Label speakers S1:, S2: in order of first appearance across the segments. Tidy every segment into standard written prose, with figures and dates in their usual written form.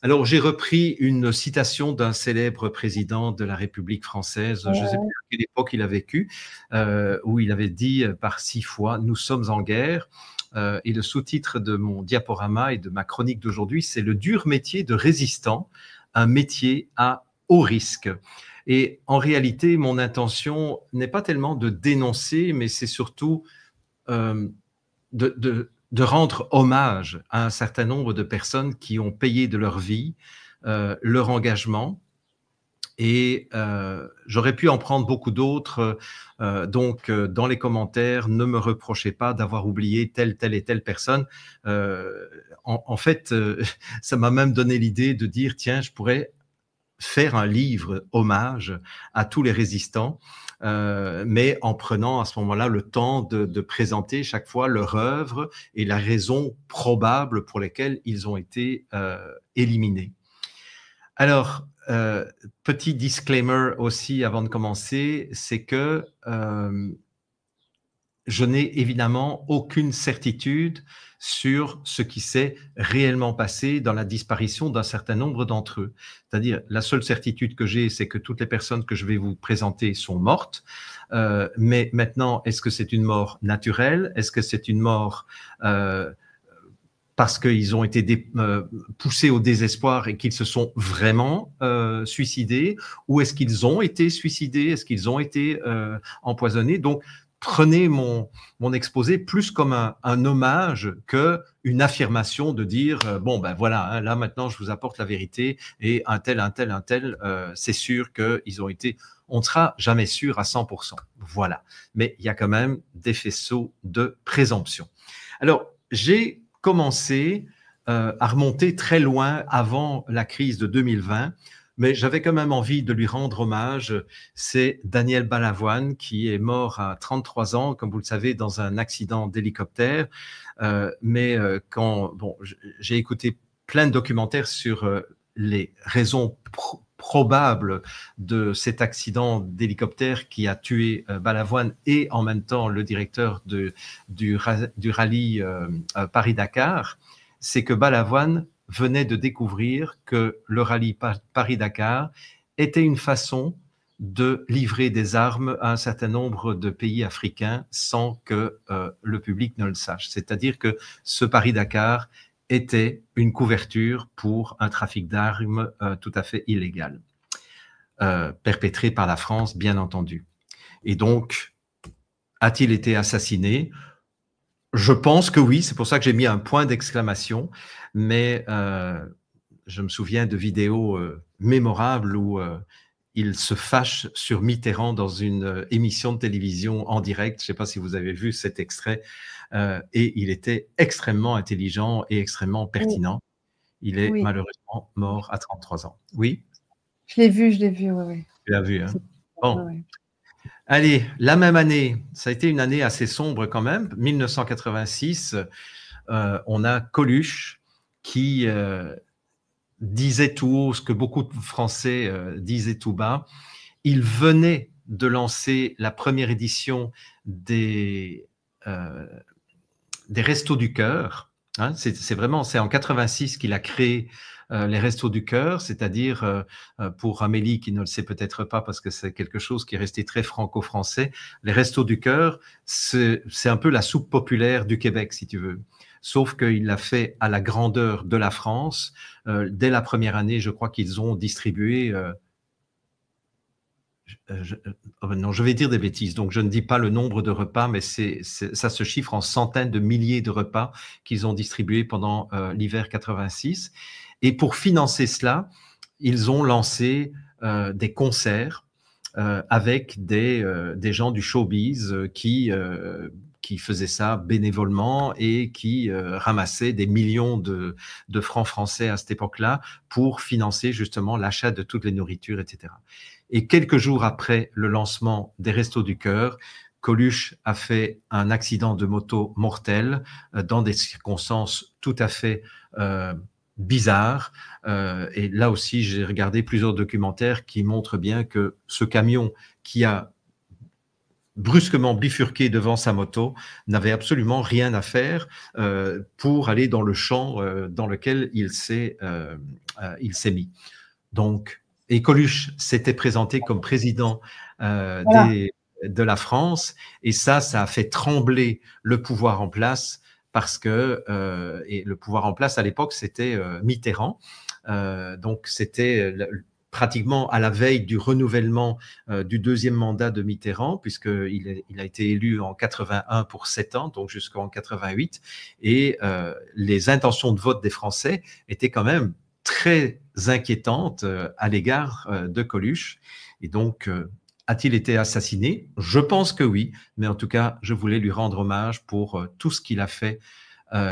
S1: Alors, j'ai repris une citation d'un célèbre président de la République française, je ne sais plus à quelle époque il a vécu, où il avait dit par 6 fois « Nous sommes en guerre ». Et le sous-titre de mon diaporama et de ma chronique d'aujourd'hui, c'est « Le dur métier de résistant, un métier à haut risque ». Et en réalité, mon intention n'est pas tellement de dénoncer, mais c'est surtout de rendre hommage à un certain nombre de personnes qui ont payé de leur vie, leur engagement. Et j'aurais pu en prendre beaucoup d'autres. Donc, dans les commentaires, ne me reprochez pas d'avoir oublié telle et telle personne. En fait, ça m'a même donné l'idée de dire, tiens, je pourrais faire un livre hommage à tous les résistants, mais en prenant à ce moment-là le temps de présenter chaque fois leur œuvre et la raison probable pour lesquelles ils ont été éliminés. Alors, petit disclaimer aussi avant de commencer, c'est que je n'ai évidemment aucune certitude sur ce qui s'est réellement passé dans la disparition d'un certain nombre d'entre eux. C'est-à-dire, la seule certitude que j'ai, c'est que toutes les personnes que je vais vous présenter sont mortes. Mais maintenant, est-ce que c'est une mort naturelle? Est-ce que c'est une mort parce qu'ils ont été poussés au désespoir et qu'ils se sont vraiment suicidés? Ou est-ce qu'ils ont été suicidés? Est-ce qu'ils ont été empoisonnés? Donc, prenez mon exposé plus comme un hommage qu'une affirmation de dire bon ben voilà, hein, là maintenant je vous apporte la vérité et un tel, c'est sûr qu'ils ont été, on ne sera jamais sûr à 100%. Voilà, mais il y a quand même des faisceaux de présomption. Alors j'ai commencé à remonter très loin avant la crise de 2020. Mais j'avais quand même envie de lui rendre hommage. C'est Daniel Balavoine qui est mort à 33 ans, comme vous le savez, dans un accident d'hélicoptère. J'ai écouté plein de documentaires sur les raisons probables de cet accident d'hélicoptère qui a tué Balavoine et en même temps le directeur du rallye Paris-Dakar, c'est que Balavoine venait de découvrir que le rallye Paris-Dakar était une façon de livrer des armes à un certain nombre de pays africains sans que le public ne le sache. C'est-à-dire que ce Paris-Dakar était une couverture pour un trafic d'armes tout à fait illégal, perpétré par la France, bien entendu. Et donc, a-t-il été assassiné ? Je pense que oui, c'est pour ça que j'ai mis un point d'exclamation, mais je me souviens de vidéos mémorables où il se fâche sur Mitterrand dans une émission de télévision en direct. Je ne sais pas si vous avez vu cet extrait, et il était extrêmement intelligent et extrêmement pertinent. Il est malheureusement mort à 33 ans. Oui?
S2: Je l'ai vu, oui. Oui.
S1: Tu l'as vu, hein? Bon. Oui. Allez, la même année, ça a été une année assez sombre quand même, 1986, on a Coluche qui disait tout haut ce que beaucoup de Français disaient tout bas. Il venait de lancer la première édition des Restos du Cœur. Hein, c'est en 86 qu'il a créé les Restos du Cœur, c'est-à-dire, pour Amélie qui ne le sait peut-être pas parce que c'est quelque chose qui est resté très franco-français, les Restos du Cœur, c'est un peu la soupe populaire du Québec, si tu veux. Sauf qu'il l'a fait à la grandeur de la France. Dès la première année, je crois qu'ils ont distribué... non, je vais dire des bêtises, donc je ne dis pas le nombre de repas, mais ça se chiffre en centaines de milliers de repas qu'ils ont distribués pendant l'hiver 86. Et pour financer cela, ils ont lancé des concerts avec des gens du showbiz qui faisaient ça bénévolement et qui ramassaient des millions de francs français à cette époque-là pour financer justement l'achat de toutes les nourritures, etc. Et quelques jours après le lancement des Restos du Cœur, Coluche a fait un accident de moto mortel dans des circonstances tout à fait bizarres. Et là aussi, j'ai regardé plusieurs documentaires qui montrent bien que ce camion qui a brusquement bifurqué devant sa moto, n'avait absolument rien à faire pour aller dans le champ dans lequel il s'est mis. Donc, et Coluche s'était présenté comme président
S2: Voilà.
S1: de la France, et ça a fait trembler le pouvoir en place, parce que et le pouvoir en place à l'époque, c'était Mitterrand. Donc, c'était pratiquement à la veille du renouvellement du deuxième mandat de Mitterrand, puisqu'il a été élu en 81 pour 7 ans, donc jusqu'en 88, et les intentions de vote des Français étaient quand même très inquiétantes à l'égard de Coluche. Et donc, a-t-il été assassiné? Je pense que oui, mais en tout cas, je voulais lui rendre hommage pour tout ce qu'il a fait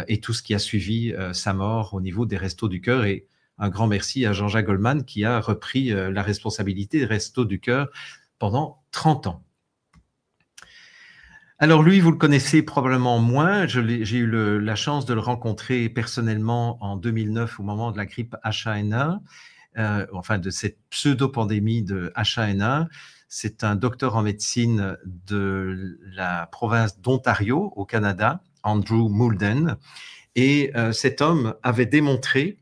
S1: et tout ce qui a suivi sa mort au niveau des Restos du Cœur. Et un grand merci à Jean-Jacques Goldman qui a repris la responsabilité des Restos du Cœur pendant 30 ans. Alors lui, vous le connaissez probablement moins. J'ai eu la chance de le rencontrer personnellement en 2009 au moment de la grippe H1N1, enfin de cette pseudo-pandémie de H1N1. C'est un docteur en médecine de la province d'Ontario au Canada, Andrew Moulden. Et cet homme avait démontré,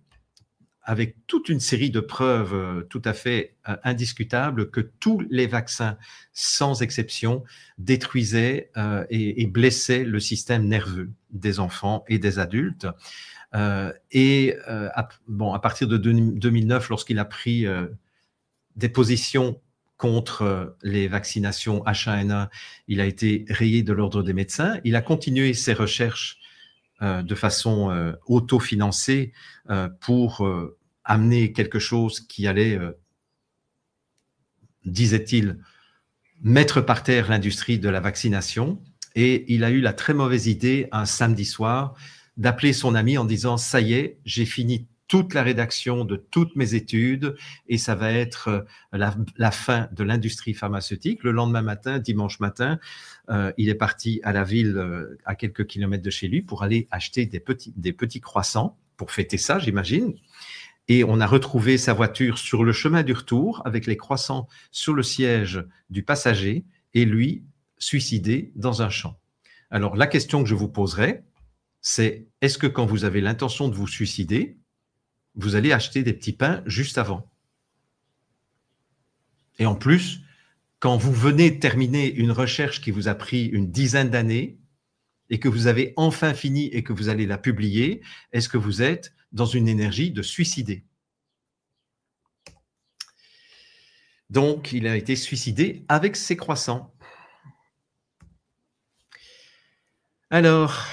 S1: avec toute une série de preuves tout à fait indiscutables, que tous les vaccins, sans exception, détruisaient et blessaient le système nerveux des enfants et des adultes. À partir de 2009, lorsqu'il a pris des positions contre les vaccinations H1N1, il a été rayé de l'ordre des médecins. Il a continué ses recherches de façon autofinancée pour amener quelque chose qui allait, disait-il, mettre par terre l'industrie de la vaccination. Et il a eu la très mauvaise idée un samedi soir d'appeler son ami en disant « Ça y est, j'ai fini toute la rédaction de toutes mes études et ça va être la fin de l'industrie pharmaceutique ». Le lendemain matin, dimanche matin, il est parti à la ville à quelques kilomètres de chez lui pour aller acheter des petits croissants pour fêter ça, j'imagine. Et on a retrouvé sa voiture sur le chemin du retour avec les croissants sur le siège du passager et lui suicidé dans un champ. Alors la question que je vous poserai, c'est est-ce que quand vous avez l'intention de vous suicider, vous allez acheter des petits pains juste avant? Et en plus, quand vous venez de terminer une recherche qui vous a pris une dizaine d'années et que vous avez enfin fini et que vous allez la publier, est-ce que vous êtes dans une énergie de suicider? Donc, il a été suicidé avec ses croissants. Alors,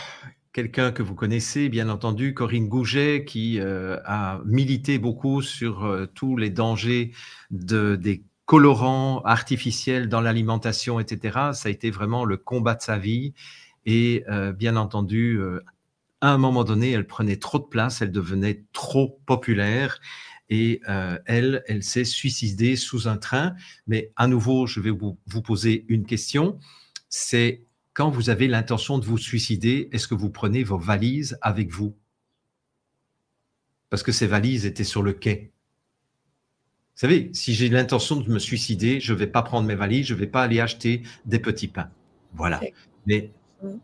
S1: quelqu'un que vous connaissez, bien entendu, Corinne Gouget, qui a milité beaucoup sur tous les dangers des colorants artificiels dans l'alimentation, etc. Ça a été vraiment le combat de sa vie. Et bien entendu, à un moment donné, elle prenait trop de place, elle devenait trop populaire. Et elle s'est suicidée sous un train. Mais à nouveau, je vais vous poser une question. C'est quand vous avez l'intention de vous suicider, est-ce que vous prenez vos valises avec vous? Parce que ces valises étaient sur le quai. Vous savez, si j'ai l'intention de me suicider, je ne vais pas prendre mes valises, je ne vais pas aller acheter des petits pains. Voilà. Mais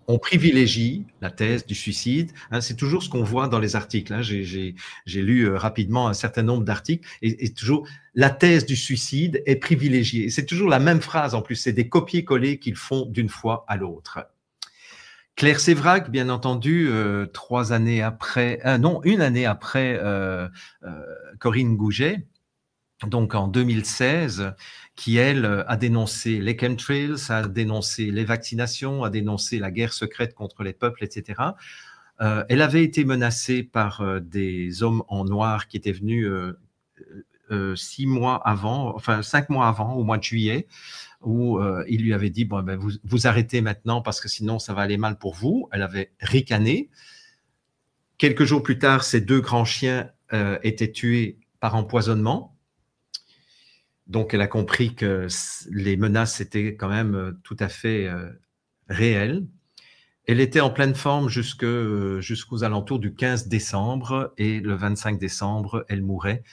S1: on privilégie la thèse du suicide. Hein, c'est toujours ce qu'on voit dans les articles. Hein. J'ai lu rapidement un certain nombre d'articles et toujours la thèse du suicide est privilégiée. C'est toujours la même phrase en plus. C'est des copier-coller qu'ils font d'une fois à l'autre. Claire Sévrac, bien entendu, 3 années après, non, 1 année après Corinne Gouget, donc en 2016, qui, elle, a dénoncé les chemtrails, a dénoncé les vaccinations, a dénoncé la guerre secrète contre les peuples, etc. Elle avait été menacée par des hommes en noir qui étaient venus 6 mois avant, enfin 5 mois avant, au mois de juillet, où il lui avait dit, bon, ben, vous arrêtez maintenant parce que sinon ça va aller mal pour vous. Elle avait ricané. Quelques jours plus tard, ces 2 grands chiens étaient tués par empoisonnement. Donc, elle a compris que les menaces étaient quand même tout à fait réelles. Elle était en pleine forme jusqu'aux alentours du 15 décembre et le 25 décembre, elle mourait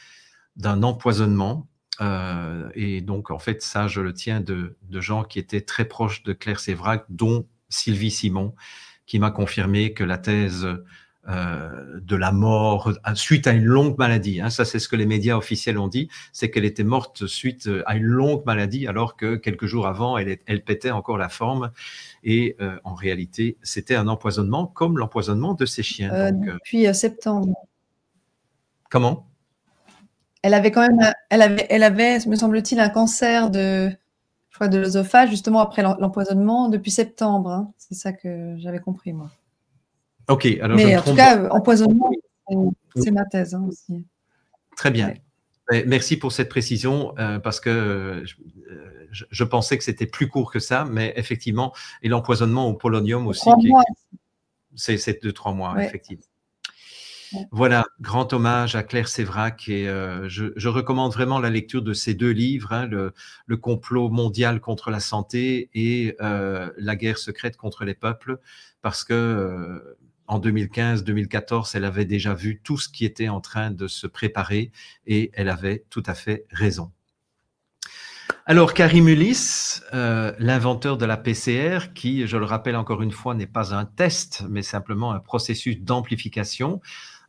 S1: d'un empoisonnement. Et donc, en fait, ça, je le tiens de gens qui étaient très proches de Claire Séverac, dont Sylvie Simon, qui m'a confirmé que la thèse de la mort suite à une longue maladie, hein, ça c'est ce que les médias officiels ont dit, c'est qu'elle était morte suite à une longue maladie, alors que quelques jours avant, elle pétait encore la forme. Et en réalité, c'était un empoisonnement comme l'empoisonnement de ses chiens. Donc,
S2: depuis septembre.
S1: Comment?
S2: Elle avait quand même, elle avait, me semble-t-il, un cancer je crois, de l'œsophage, justement après l'empoisonnement, depuis septembre. Hein. C'est ça que j'avais compris, moi.
S1: Ok, alors
S2: mais en tout cas, empoisonnement, c'est ma thèse hein, aussi.
S1: Très bien. Ouais. Merci pour cette précision, parce que je pensais que c'était plus court que ça, mais effectivement, et l'empoisonnement au polonium aussi, c'est 2-3 mois, ouais. Effectivement. Ouais. Voilà, grand hommage à Claire Séverac, et je recommande vraiment la lecture de ces 2 livres, hein, le complot mondial contre la santé et la guerre secrète contre les peuples, parce que en 2015-2014, elle avait déjà vu tout ce qui était en train de se préparer, et elle avait tout à fait raison. Alors, Karim Ulysse, l'inventeur de la PCR, qui, je le rappelle encore une fois, n'est pas un test, mais simplement un processus d'amplification,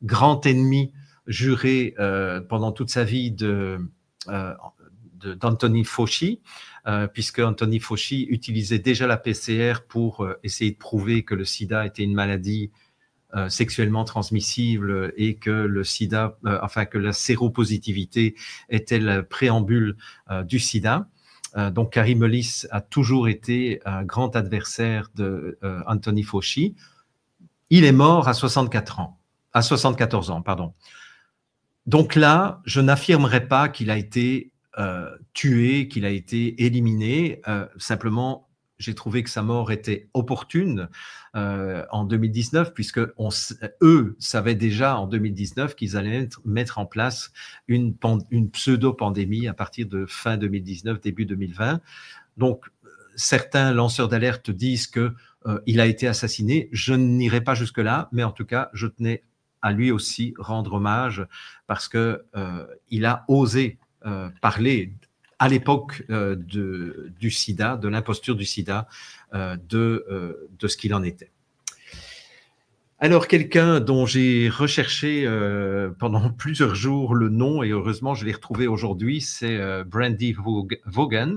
S1: grand ennemi juré pendant toute sa vie d'Anthony Fauci, puisque Anthony Fauci utilisait déjà la PCR pour essayer de prouver que le sida était une maladie sexuellement transmissible, et que le sida, que la séropositivité était le préambule du sida. Donc Karim Ulysse a toujours été un grand adversaire de Anthony Fauci. Il est mort à 74 ans, pardon. Donc là, je n'affirmerai pas qu'il a été tué, qu'il a été éliminé. Simplement, j'ai trouvé que sa mort était opportune en 2019, puisque eux savaient déjà en 2019 qu'ils allaient mettre en place une pseudo-pandémie à partir de fin 2019, début 2020. Donc, certains lanceurs d'alerte disent qu'il a été assassiné. Je n'irai pas jusque-là, mais en tout cas, je tenais à lui aussi rendre hommage, parce qu'il a osé parler à l'époque du sida, de l'imposture du sida, de ce qu'il en était. Alors, quelqu'un dont j'ai recherché pendant plusieurs jours le nom, et heureusement je l'ai retrouvé aujourd'hui, c'est Brandy Vaughan,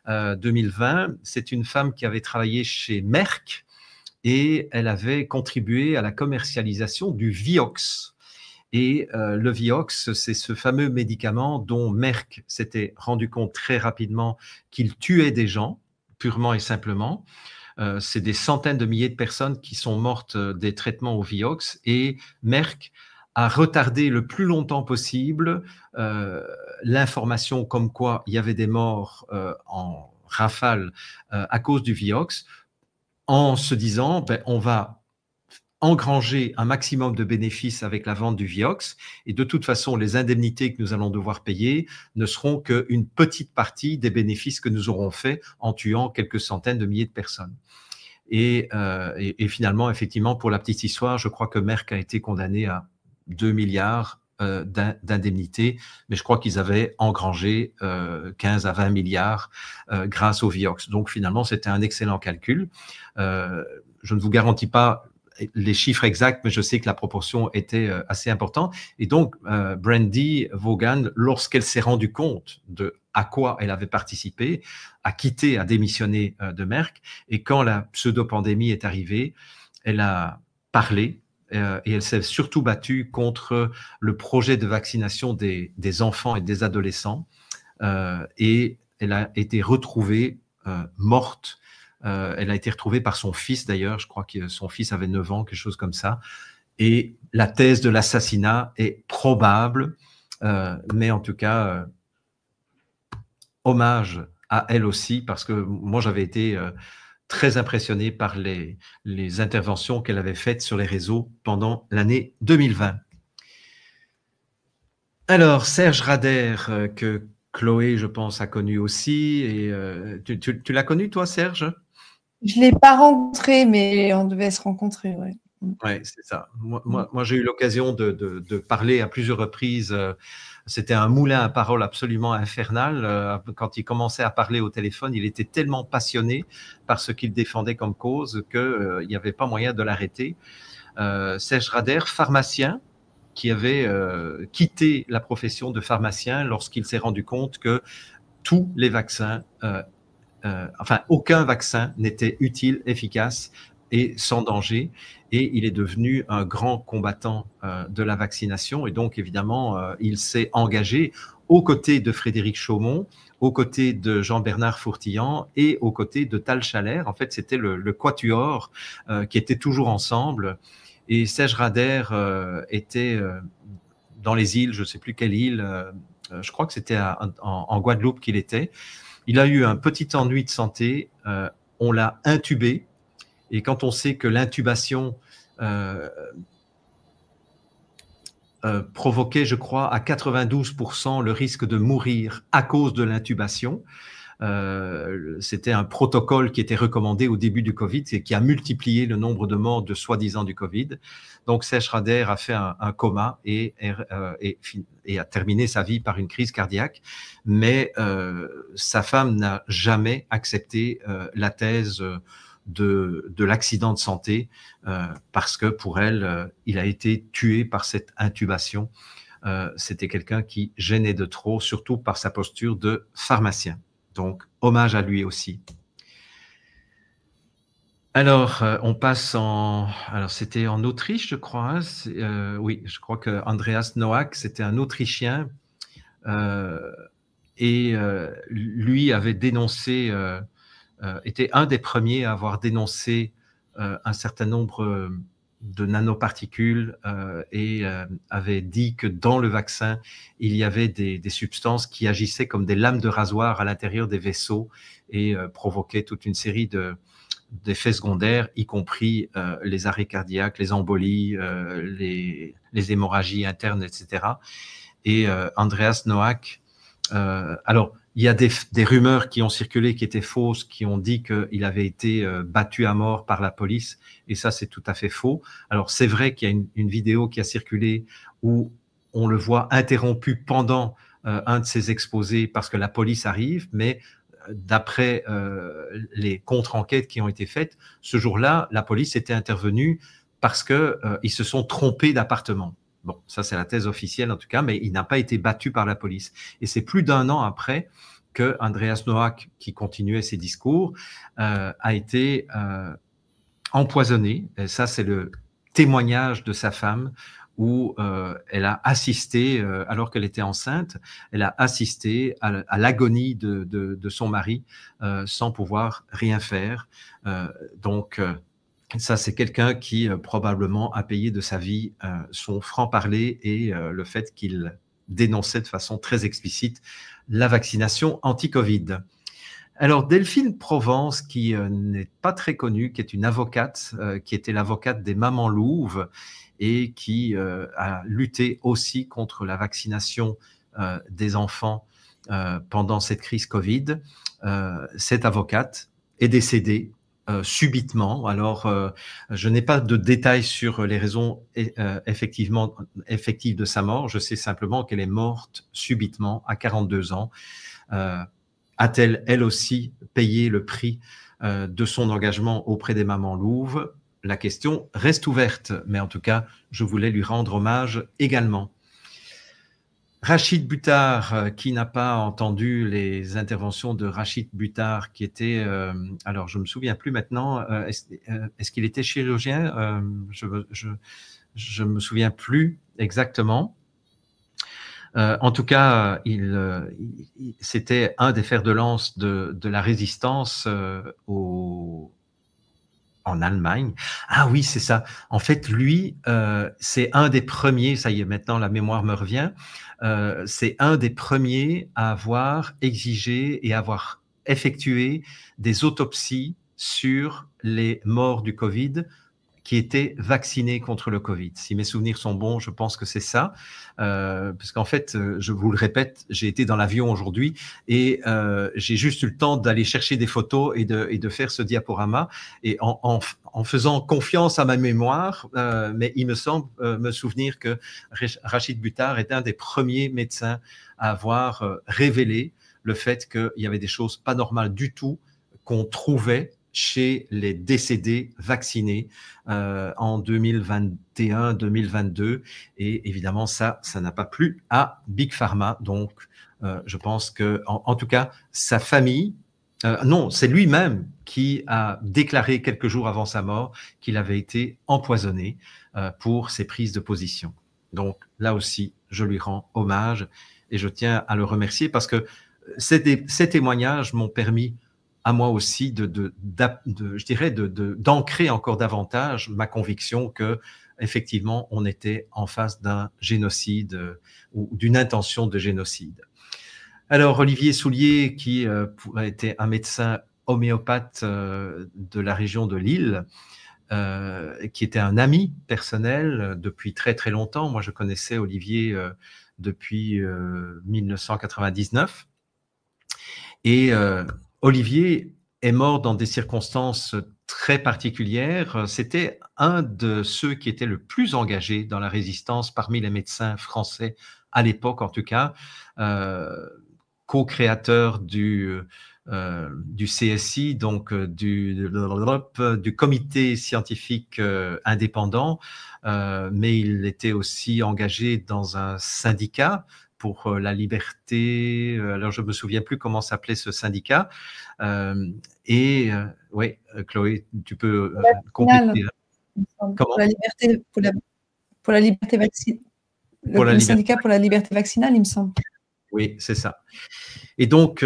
S1: 2020. C'est une femme qui avait travaillé chez Merck, et elle avait contribué à la commercialisation du Vioxx. Et le Vioxx, c'est ce fameux médicament dont Merck s'était rendu compte très rapidement qu'il tuait des gens, purement et simplement. C'est des centaines de milliers de personnes qui sont mortes des traitements au Vioxx, et Merck a retardé le plus longtemps possible l'information comme quoi il y avait des morts en rafale à cause du Vioxx, en se disant on va engranger un maximum de bénéfices avec la vente du Vioxx, et de toute façon, les indemnités que nous allons devoir payer ne seront qu'une petite partie des bénéfices que nous aurons faits en tuant quelques centaines de milliers de personnes. Et finalement, effectivement, pour la petite histoire, je crois que Merck a été condamné à 2 milliards d'indemnités, mais je crois qu'ils avaient engrangé 15 à 20 milliards grâce au Vioxx. Donc finalement, c'était un excellent calcul. Je ne vous garantis pas les chiffres exacts, mais je sais que la proportion était assez importante. Et donc, Brandy Vaughan, lorsqu'elle s'est rendue compte de à quoi elle avait participé, a démissionné de Merck. Et quand la pseudo-pandémie est arrivée, elle a parlé, et elle s'est surtout battue contre le projet de vaccination des enfants et des adolescents. Et elle a été retrouvée morte. Elle a été retrouvée par son fils, d'ailleurs. Je crois que son fils avait 9 ans, quelque chose comme ça. Et la thèse de l'assassinat est probable, mais en tout cas, hommage à elle aussi, parce que moi, j'avais été très impressionné par les interventions qu'elle avait faites sur les réseaux pendant l'année 2020. Alors, Serge Rader, que Chloé, je pense, a connu aussi. Et, tu l'as connu, toi, Serge ?
S2: Je ne l'ai pas rencontré, mais on devait se rencontrer, oui.
S1: Ouais, c'est ça. Moi, j'ai eu l'occasion de parler à plusieurs reprises. C'était un moulin à paroles absolument infernal. Quand il commençait à parler au téléphone, il était tellement passionné par ce qu'il défendait comme cause qu'il n'y avait pas moyen de l'arrêter. Serge Rader, pharmacien, qui avait quitté la profession de pharmacien lorsqu'il s'est rendu compte que tous les vaccins, enfin aucun vaccin n'était utile, efficace et sans danger. Et il est devenu un grand combattant de la vaccination. Et donc, évidemment, il s'est engagé aux côtés de Frédéric Chaumont, aux côtés de Jean-Bernard Fourtillan et aux côtés de Tal Chalère. En fait, c'était le quatuor qui était toujours ensemble. Et Serge Rader était dans les îles, je ne sais plus quelle île, je crois que c'était en Guadeloupe qu'il était. Il a eu un petit ennui de santé, on l'a intubé, et quand on sait que l'intubation provoquait, je crois, à 92% le risque de mourir à cause de l'intubation, c'était un protocole qui était recommandé au début du Covid et qui a multiplié le nombre de morts de soi-disant du Covid. Donc Serge Rader a fait un coma et a terminé sa vie par une crise cardiaque. Mais sa femme n'a jamais accepté la thèse de l'accident de santé parce que pour elle, il a été tué par cette intubation. C'était quelqu'un qui gênait de trop, surtout par sa posture de pharmacien. Donc, hommage à lui aussi. Alors, on passe en... Alors, c'était en Autriche, je crois. Hein, oui, je crois que Andreas Noack, c'était un Autrichien. Lui avait dénoncé, était un des premiers à avoir dénoncé un certain nombre de nanoparticules et avait dit que dans le vaccin, il y avait des substances qui agissaient comme des lames de rasoir à l'intérieur des vaisseaux et provoquaient toute une série d'effets secondaires, y compris les arrêts cardiaques, les embolies, les hémorragies internes, etc. Et Andreas Noack, alors, il y a des rumeurs qui ont circulé, qui étaient fausses, qui ont dit qu'il avait été battu à mort par la police, et ça, c'est tout à fait faux. Alors, c'est vrai qu'il y a une vidéo qui a circulé où on le voit interrompu pendant un de ses exposés parce que la police arrive, mais d'après les contre-enquêtes qui ont été faites, ce jour-là, la police était intervenue parce qu'ils se sont trompés d'appartement. Bon, ça c'est la thèse officielle en tout cas, mais il n'a pas été battu par la police. Et c'est plus d'un an après que Andreas Noack, qui continuait ses discours, a été empoisonné. Et ça c'est le témoignage de sa femme où elle a assisté, alors qu'elle était enceinte, elle a assisté à l'agonie de son mari sans pouvoir rien faire. Donc, ça, c'est quelqu'un qui probablement a payé de sa vie son franc-parler et le fait qu'il dénonçait de façon très explicite la vaccination anti-Covid. Alors, Delphine Provence, qui n'est pas très connue, qui est une avocate, qui était l'avocate des mamans louves et qui a lutté aussi contre la vaccination des enfants pendant cette crise Covid. Cette avocate est décédée subitement. Alors, je n'ai pas de détails sur les raisons effectives de sa mort. Je sais simplement qu'elle est morte subitement à 42 ans. A-t-elle, elle aussi, payé le prix de son engagement auprès des mamans louves? La question reste ouverte, mais en tout cas, je voulais lui rendre hommage également. Rachid Buttar, qui n'a pas entendu les interventions de Rachid Buttar, qui était, alors je me souviens plus maintenant, est-ce qu'il était chirurgien? Je me souviens plus exactement. En tout cas, c'était un des fers de lance de la résistance en Allemagne. Ah oui, c'est ça. En fait, lui, c'est un des premiers, ça y est, maintenant la mémoire me revient, c'est un des premiers à avoir exigé et avoir effectué des autopsies sur les morts du Covid qui était vacciné contre le Covid. Si mes souvenirs sont bons, je pense que c'est ça. Parce qu'en fait, je vous le répète, j'ai été dans l'avion aujourd'hui et j'ai juste eu le temps d'aller chercher des photos et de faire ce diaporama. Et en faisant confiance à ma mémoire, mais il me semble me souvenir que Rachid Buttar est un des premiers médecins à avoir révélé le fait qu'il y avait des choses pas normales du tout qu'on trouvait chez les décédés vaccinés en 2021-2022. Et évidemment, ça n'a pas plu à Big Pharma. Donc, je pense que, en tout cas, sa famille, non, c'est lui-même qui a déclaré quelques jours avant sa mort qu'il avait été empoisonné pour ses prises de position. Donc, là aussi, je lui rends hommage et je tiens à le remercier parce que ces témoignages m'ont permis à moi aussi d'ancrer encore davantage ma conviction que effectivement on était en face d'un génocide ou d'une intention de génocide. Alors Olivier Soulier, qui était un médecin homéopathe de la région de Lille, qui était un ami personnel depuis très très longtemps. Moi je connaissais Olivier depuis 1999. Et Olivier est mort dans des circonstances très particulières. C'était un de ceux qui était le plus engagé dans la résistance parmi les médecins français à l'époque, en tout cas, co-créateur du CSI, donc du comité scientifique indépendant, mais il était aussi engagé dans un syndicat pour la liberté. Alors, je me souviens plus comment s'appelait ce syndicat. Oui, Chloé, tu peux compléter.
S2: Comment ? Pour la liberté, pour la liberté vaccinale. Le syndicat pour la liberté vaccinale, il me semble.
S1: Oui, c'est ça. Et donc,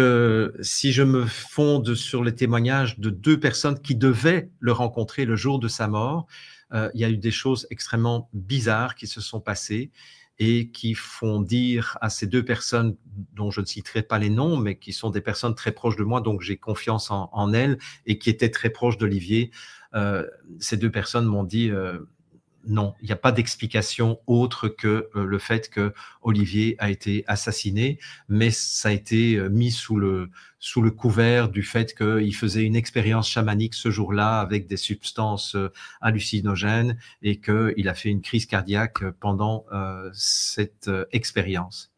S1: si je me fonde sur les témoignages de 2 personnes qui devaient le rencontrer le jour de sa mort, il y a eu des choses extrêmement bizarres qui se sont passées et qui font dire à ces 2 personnes, dont je ne citerai pas les noms, mais qui sont des personnes très proches de moi, donc j'ai confiance en elles, et qui étaient très proches d'Olivier. Ces 2 personnes m'ont dit non, il n'y a pas d'explication autre que le fait que Olivier a été assassiné, mais ça a été mis sous le couvert du fait qu'il faisait une expérience chamanique ce jour-là avec des substances hallucinogènes et qu'il a fait une crise cardiaque pendant cette expérience.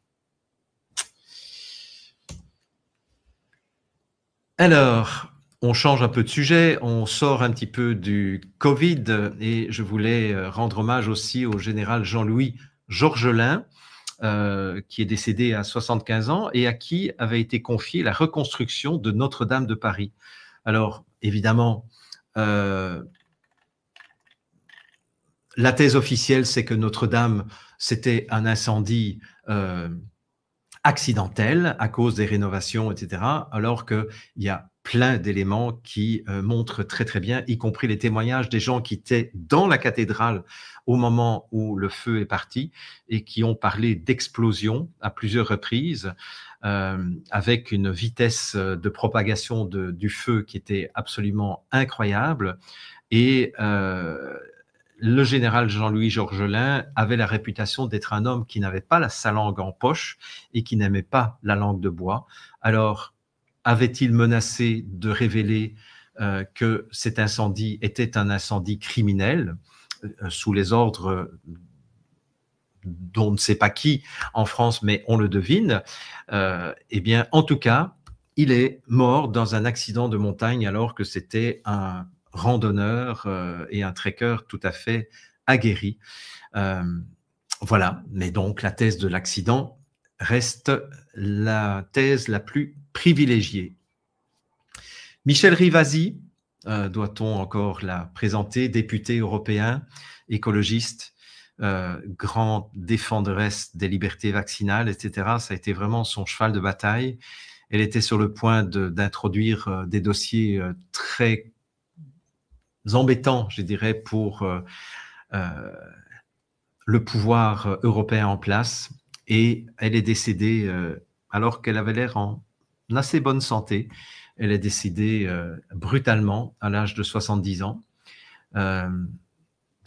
S1: Alors, on change un peu de sujet, on sort un petit peu du Covid et je voulais rendre hommage aussi au général Jean-Louis Georgelin, qui est décédé à 75 ans et à qui avait été confiée la reconstruction de Notre-Dame de Paris. Alors, évidemment, la thèse officielle, c'est que Notre-Dame, c'était un incendie accidentel à cause des rénovations, etc., alors qu'il y a plein d'éléments qui montrent très très bien, y compris les témoignages des gens qui étaient dans la cathédrale au moment où le feu est parti et qui ont parlé d'explosion à plusieurs reprises, avec une vitesse de propagation du feu qui était absolument incroyable. Et le général Jean-Louis Georgelin avait la réputation d'être un homme qui n'avait pas sa langue en poche et qui n'aimait pas la langue de bois. Alors, avait-il menacé de révéler que cet incendie était un incendie criminel sous les ordres d'on ne sait pas qui en France, mais on le devine? Eh bien, en tout cas, il est mort dans un accident de montagne alors que c'était un randonneur et un trekker tout à fait aguerri. Voilà, mais donc la thèse de l'accident reste la thèse la plus privilégiée. Michel Rivasi, doit-on encore la présenter, député européen, écologiste, grand défenderesse des libertés vaccinales, etc. Ça a été vraiment son cheval de bataille. Elle était sur le point d'introduire des dossiers très embêtants, je dirais, pour le pouvoir européen en place. Et elle est décédée alors qu'elle avait l'air en assez bonne santé. Elle est décédée brutalement à l'âge de 70 ans.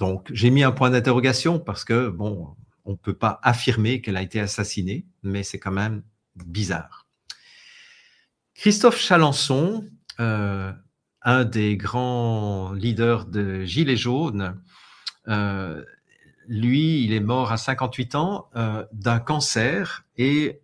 S1: Donc, j'ai mis un point d'interrogation parce que, bon, on ne peut pas affirmer qu'elle a été assassinée, mais c'est quand même bizarre. Christophe Chalencon, un des grands leaders de Gilets jaunes, lui, il est mort à 58 ans d'un cancer et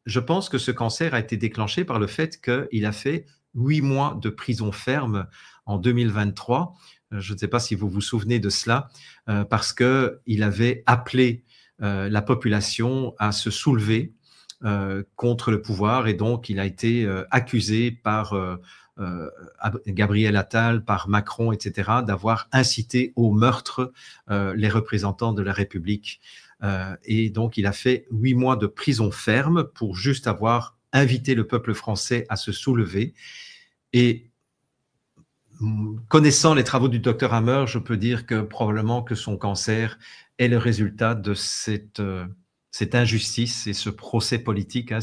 S1: je pense que ce cancer a été déclenché par le fait qu'il a fait 8 mois de prison ferme en 2023. Je ne sais pas si vous vous souvenez de cela, parce qu'il avait appelé la population à se soulever contre le pouvoir et donc il a été accusé par Gabriel Attal, par Macron, etc., d'avoir incité au meurtre les représentants de la République. Et donc, il a fait 8 mois de prison ferme pour juste avoir invité le peuple français à se soulever. Et connaissant les travaux du docteur Hammer, je peux dire que probablement que son cancer est le résultat de cette injustice et ce procès politique.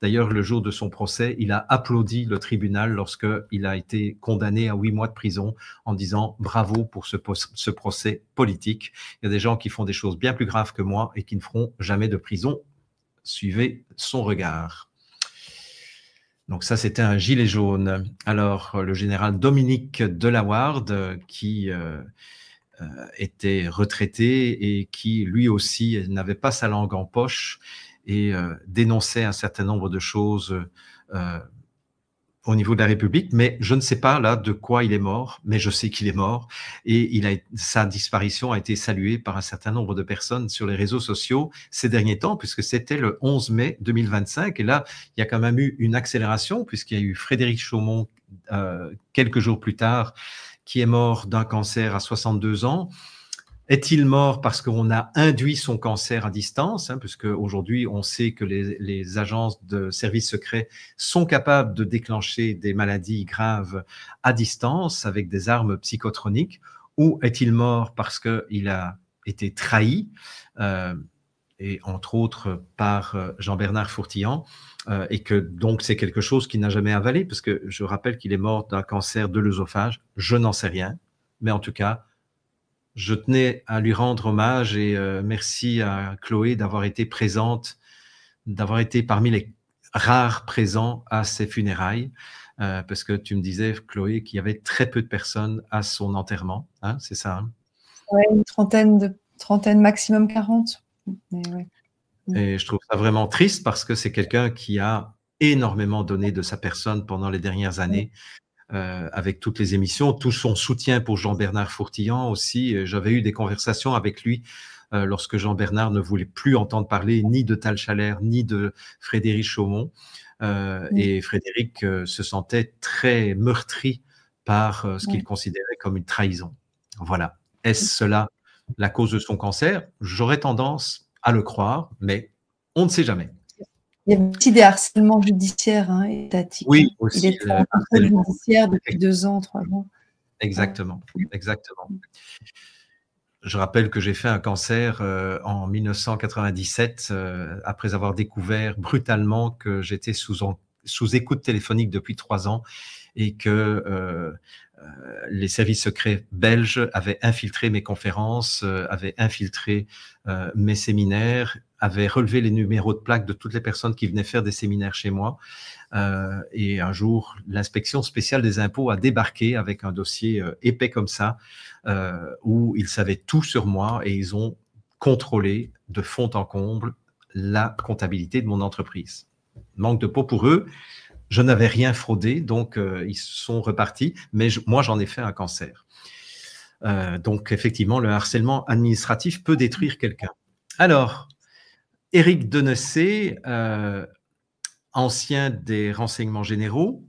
S1: D'ailleurs, le jour de son procès, il a applaudi le tribunal lorsqu'il a été condamné à 8 mois de prison en disant bravo pour ce procès politique. Il y a des gens qui font des choses bien plus graves que moi et qui ne feront jamais de prison. Suivez son regard. Donc ça, c'était un gilet jaune. Alors, le général Dominique Delaward, qui était retraité et qui, lui aussi, n'avait pas sa langue en poche et dénonçait un certain nombre de choses au niveau de la République, mais je ne sais pas là de quoi il est mort, mais je sais qu'il est mort et sa disparition a été saluée par un certain nombre de personnes sur les réseaux sociaux ces derniers temps, puisque c'était le 11 mai 2025 et là, il y a quand même eu une accélération puisqu'il y a eu Frédéric Chaumont quelques jours plus tard qui est mort d'un cancer à 62 ans. Est-il mort parce qu'on a induit son cancer à distance, puisque aujourd'hui on sait que les agences de services secrets sont capables de déclencher des maladies graves à distance avec des armes psychotroniques, ou est-il mort parce qu'il a été trahi, et entre autres par Jean-Bernard Fourtillan, et que donc c'est quelque chose qu'il n'a jamais avalé, parce que je rappelle qu'il est mort d'un cancer de l'œsophage, je n'en sais rien, mais en tout cas, je tenais à lui rendre hommage et merci à Chloé d'avoir été présente, d'avoir été parmi les rares présents à ses funérailles, parce que tu me disais, Chloé, qu'il y avait très peu de personnes à son enterrement, c'est ça, hein?
S2: Ouais, une trentaine, maximum 40. Mais ouais.
S1: Et je trouve ça vraiment triste parce que c'est quelqu'un qui a énormément donné de sa personne pendant les dernières années. Avec toutes les émissions, tout son soutien pour Jean-Bernard Fourtillan aussi. J'avais eu des conversations avec lui lorsque Jean-Bernard ne voulait plus entendre parler ni de Tal Chalère, ni de Frédéric Chaumont. Et Frédéric se sentait très meurtri par ce qu'il considérait comme une trahison. Voilà. Est-ce cela la cause de son cancer? J'aurais tendance à le croire, mais on ne sait jamais.
S2: Il y a aussi des harcèlements judiciaires étatiques.
S1: Oui, aussi.
S2: Il est en contrôle judiciaire depuis 2 ans, 3 ans.
S1: Exactement, exactement. Je rappelle que j'ai fait un cancer en 1997 après avoir découvert brutalement que j'étais sous écoute téléphonique depuis 3 ans et que les services secrets belges avaient infiltré mes conférences, avaient infiltré mes séminaires, avaient relevé les numéros de plaque de toutes les personnes qui venaient faire des séminaires chez moi. Et un jour, l'inspection spéciale des impôts a débarqué avec un dossier épais comme ça, où ils savaient tout sur moi et ils ont contrôlé de fond en comble la comptabilité de mon entreprise. Manque de peau pour eux. Je n'avais rien fraudé, donc ils sont repartis, mais moi, j'en ai fait un cancer. Donc, effectivement, le harcèlement administratif peut détruire quelqu'un. Alors, Éric Denessé, ancien des renseignements généraux.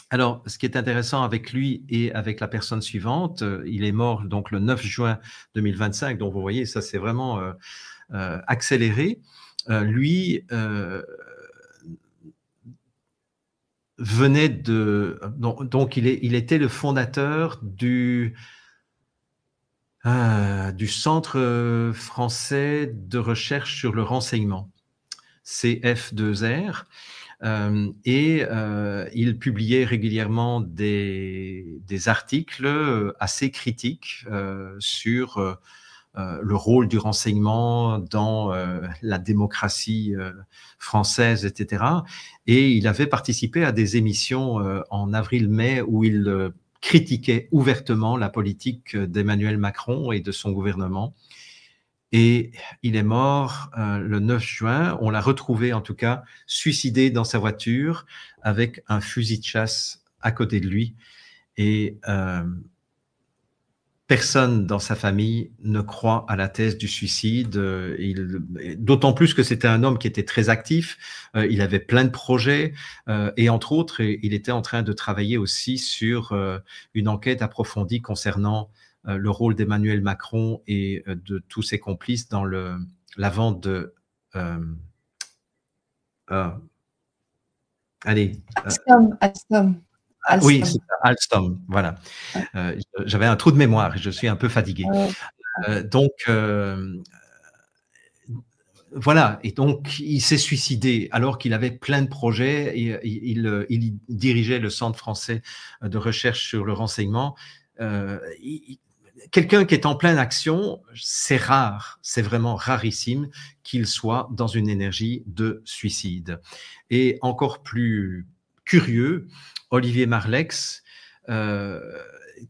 S1: Alors, ce qui est intéressant avec lui et avec la personne suivante, il est mort donc le 9 juin 2025, donc vous voyez, ça c'est vraiment accéléré. Lui venait de... Donc il était le fondateur du Centre français de recherche sur le renseignement, CF2R. Il publiait régulièrement des articles assez critiques sur le rôle du renseignement dans la démocratie française, etc. Et il avait participé à des émissions en avril-mai où il critiquait ouvertement la politique d'Emmanuel Macron et de son gouvernement. Et il est mort le 9 juin. On l'a retrouvé, en tout cas, suicidé dans sa voiture avec un fusil de chasse à côté de lui. Et personne dans sa famille ne croit à la thèse du suicide. D'autant plus que c'était un homme qui était très actif. Il avait plein de projets. Et entre autres, il était en train de travailler aussi sur une enquête approfondie concernant le rôle d'Emmanuel Macron et de tous ses complices dans la vente de...
S2: Alstom.
S1: Oui, c'est ça, Alstom, voilà. J'avais un trou de mémoire, je suis un peu fatigué. Voilà, et donc il s'est suicidé alors qu'il avait plein de projets. Il dirigeait le Centre français de recherche sur le renseignement. Quelqu'un qui est en pleine action, c'est rare, c'est vraiment rarissime qu'il soit dans une énergie de suicide. Et encore plus curieux, Olivier Marleix,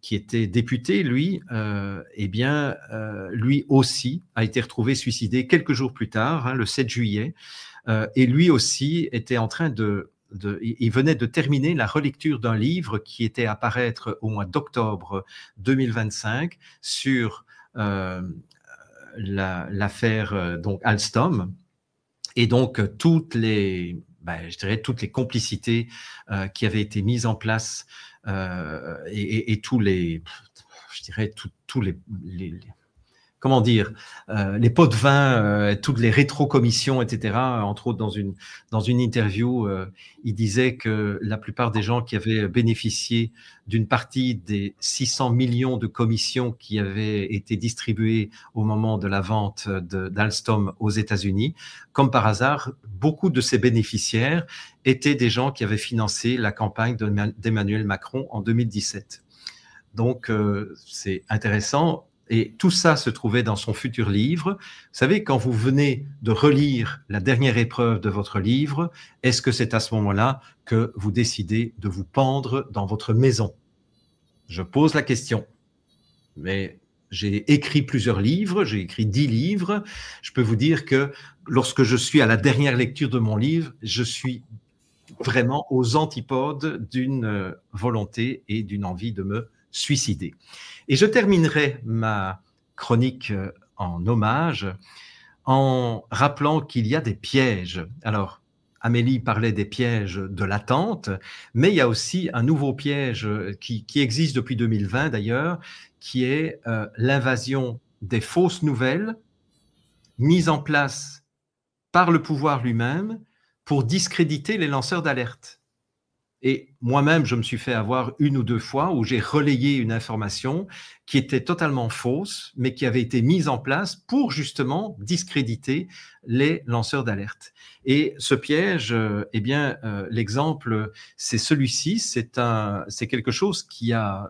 S1: qui était député, lui, lui aussi a été retrouvé suicidé quelques jours plus tard, le 7 juillet, et lui aussi était en train il venait de terminer la relecture d'un livre qui était à paraître au mois d'octobre 2025 sur l'affaire donc Alstom, et donc toutes les complicités qui avaient été mises en place et tous les, comment dire, les pots de vin, toutes les rétrocommissions, etc. Entre autres, dans une interview, il disait que la plupart des gens qui avaient bénéficié d'une partie des 600 millions de commissions qui avaient été distribuées au moment de la vente d'Alstom aux États-Unis, comme par hasard, beaucoup de ces bénéficiaires étaient des gens qui avaient financé la campagne d'Emmanuel Macron en 2017. Donc, c'est intéressant. Et tout ça se trouvait dans son futur livre. Vous savez, quand vous venez de relire la dernière épreuve de votre livre, est-ce que c'est à ce moment-là que vous décidez de vous pendre dans votre maison? Je pose la question. Mais j'ai écrit plusieurs livres, j'ai écrit 10 livres. Je peux vous dire que lorsque je suis à la dernière lecture de mon livre, je suis vraiment aux antipodes d'une volonté et d'une envie de me suicider. Et je terminerai ma chronique en hommage en rappelant qu'il y a des pièges. Alors, Amélie parlait des pièges de l'attente, mais il y a aussi un nouveau piège qui existe depuis 2020 d'ailleurs, qui est l'invasion des fausses nouvelles mises en place par le pouvoir lui-même pour discréditer les lanceurs d'alerte. Et moi-même, je me suis fait avoir une ou deux fois où j'ai relayé une information qui était totalement fausse, mais qui avait été mise en place pour justement discréditer les lanceurs d'alerte. Et ce piège, l'exemple, c'est celui-ci. C'est quelque chose qui a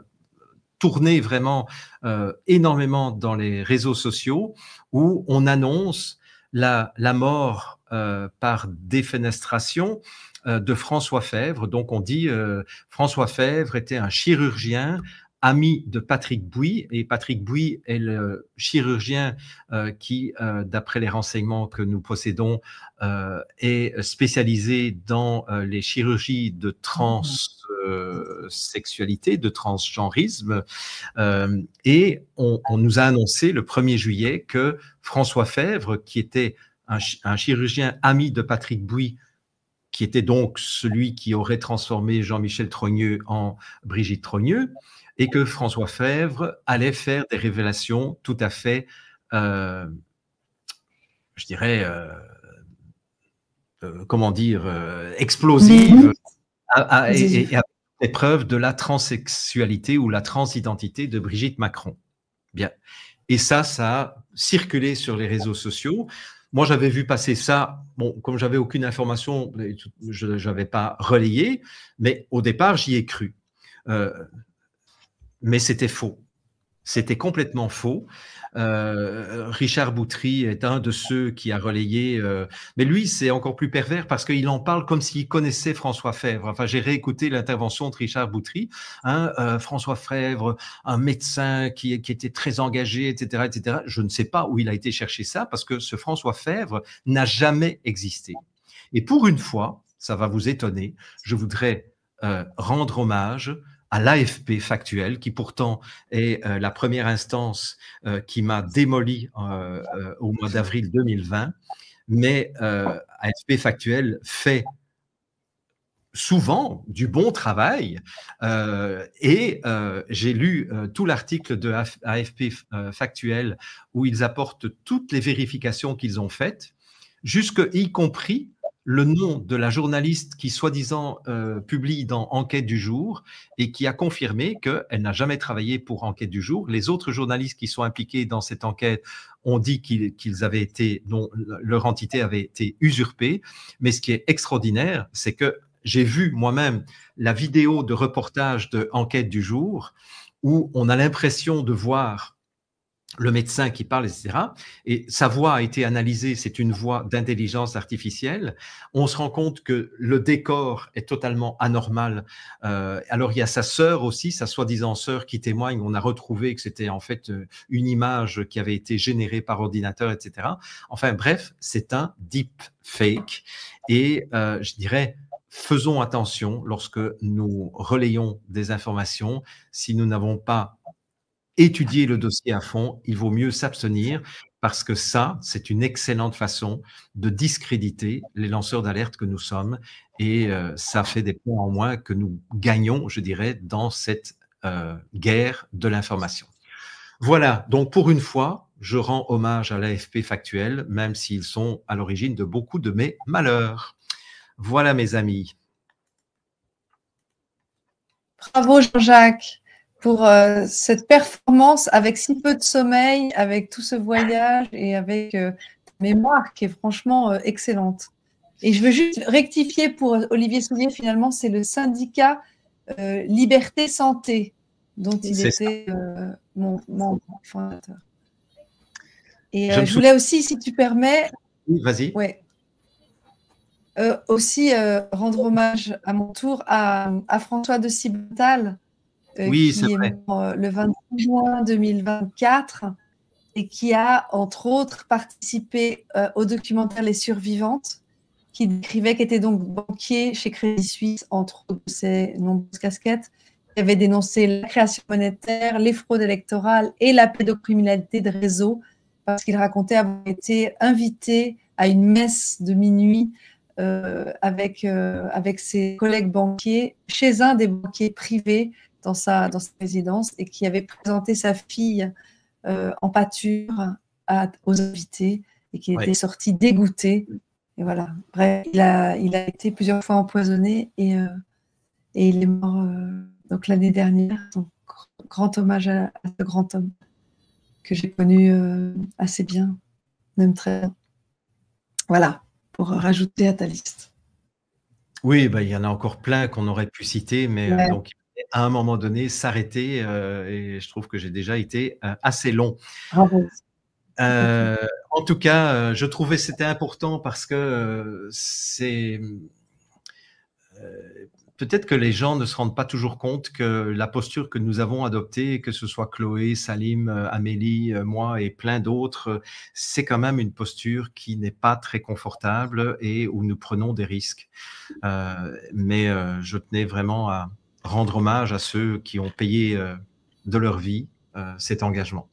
S1: tourné vraiment énormément dans les réseaux sociaux où on annonce la mort par défenestration de François Fèvre. Donc on dit François Fèvre était un chirurgien ami de Patrick Bouy, et Patrick Bouy est le chirurgien qui, d'après les renseignements que nous possédons, est spécialisé dans les chirurgies de transsexualité, de transgenrisme, et on nous a annoncé le 1er juillet que François Fèvre, qui était un chirurgien ami de Patrick Bouy, qui était donc celui qui aurait transformé Jean-Michel Trogneux en Brigitte Trogneux, et que François Fèvre allait faire des révélations tout à fait, explosives, et avec des preuves de la transsexualité ou la transidentité de Brigitte Macron. Bien. Et ça a circulé sur les réseaux sociaux. Moi, j'avais vu passer ça. Bon, comme j'avais aucune information, je n'avais pas relayé, mais au départ, j'y ai cru. Mais c'était faux. C'était complètement faux. Richard Boutry est un de ceux qui a relayé, mais lui, c'est encore plus pervers parce qu'il en parle comme s'il connaissait François Fèvre. Enfin, j'ai réécouté l'intervention de Richard Boutry, hein, François Fèvre, un médecin qui était très engagé, etc., etc. Je ne sais pas où il a été chercher ça parce que ce François Fèvre n'a jamais existé. Et pour une fois, ça va vous étonner, je voudrais rendre hommage à l'AFP factuel, qui pourtant est la première instance qui m'a démoli au mois d'avril 2020. Mais AFP factuel fait souvent du bon travail et j'ai lu tout l'article de AFP factuel où ils apportent toutes les vérifications qu'ils ont faites, y compris le nom de la journaliste qui, soi-disant, publie dans Enquête du jour et qui a confirmé qu'elle n'a jamais travaillé pour Enquête du jour. Les autres journalistes qui sont impliqués dans cette enquête ont dit qu'ils avaient été, leur entité avait été usurpée. Mais ce qui est extraordinaire, c'est que j'ai vu moi-même la vidéo de reportage de Enquête du jour où on a l'impression de voir le médecin qui parle, etc. Et sa voix a été analysée, c'est une voix d'intelligence artificielle. On se rend compte que le décor est totalement anormal. Alors, il y a sa sœur aussi, sa soi-disant sœur qui témoigne. On a retrouvé que c'était en fait une image qui avait été générée par ordinateur, etc. Enfin, bref, c'est un deep fake. Et je dirais, faisons attention lorsque nous relayons des informations. Si nous n'avons pas étudier le dossier à fond, il vaut mieux s'abstenir parce que ça, c'est une excellente façon de discréditer les lanceurs d'alerte que nous sommes et ça fait des points en moins que nous gagnons, je dirais, dans cette guerre de l'information. Voilà, donc pour une fois, je rends hommage à l'AFP factuel, même s'ils sont à l'origine de beaucoup de mes malheurs. Voilà, mes amis.
S2: Bravo Jean-Jacques pour cette performance avec si peu de sommeil, avec tout ce voyage et avec ta mémoire qui est franchement excellente. Et je veux juste rectifier pour Olivier Soulier, finalement, c'est le syndicat Liberté Santé dont il était mon fondateur. Et je voulais aussi, si tu permets,
S1: oui, vas-y.
S2: Ouais. Aussi rendre hommage à mon tour à François de Cibantal,
S1: oui,
S2: qui est mort le 26 juin 2024 et qui a, entre autres, participé au documentaire Les Survivantes, qui décrivait, qui était donc banquier chez Crédit Suisse, entre autres de ses nombreuses casquettes, qui avait dénoncé la création monétaire, les fraudes électorales et la pédocriminalité de réseau, parce qu'il racontait avoir été invité à une messe de minuit avec ses collègues banquiers chez un des banquiers privés dans sa résidence et qui avait présenté sa fille en pâture aux invités et qui était sorti dégoûté. Et voilà. Bref, il a été plusieurs fois empoisonné et il est mort donc l'année dernière. Donc, grand hommage à ce grand homme que j'ai connu assez bien, même très bien. Voilà, pour rajouter à ta liste.
S1: Oui, bah, il y en a encore plein qu'on aurait pu citer, mais donc à un moment donné, s'arrêter et je trouve que j'ai déjà été assez long.
S2: Bravo.
S1: En tout cas, je trouvais que c'était important parce que c'est peut-être que les gens ne se rendent pas toujours compte que la posture que nous avons adoptée, que ce soit Chloé, Salim, Amélie, moi et plein d'autres, c'est quand même une posture qui n'est pas très confortable et où nous prenons des risques. Mais je tenais vraiment à rendre hommage à ceux qui ont payé de leur vie cet engagement.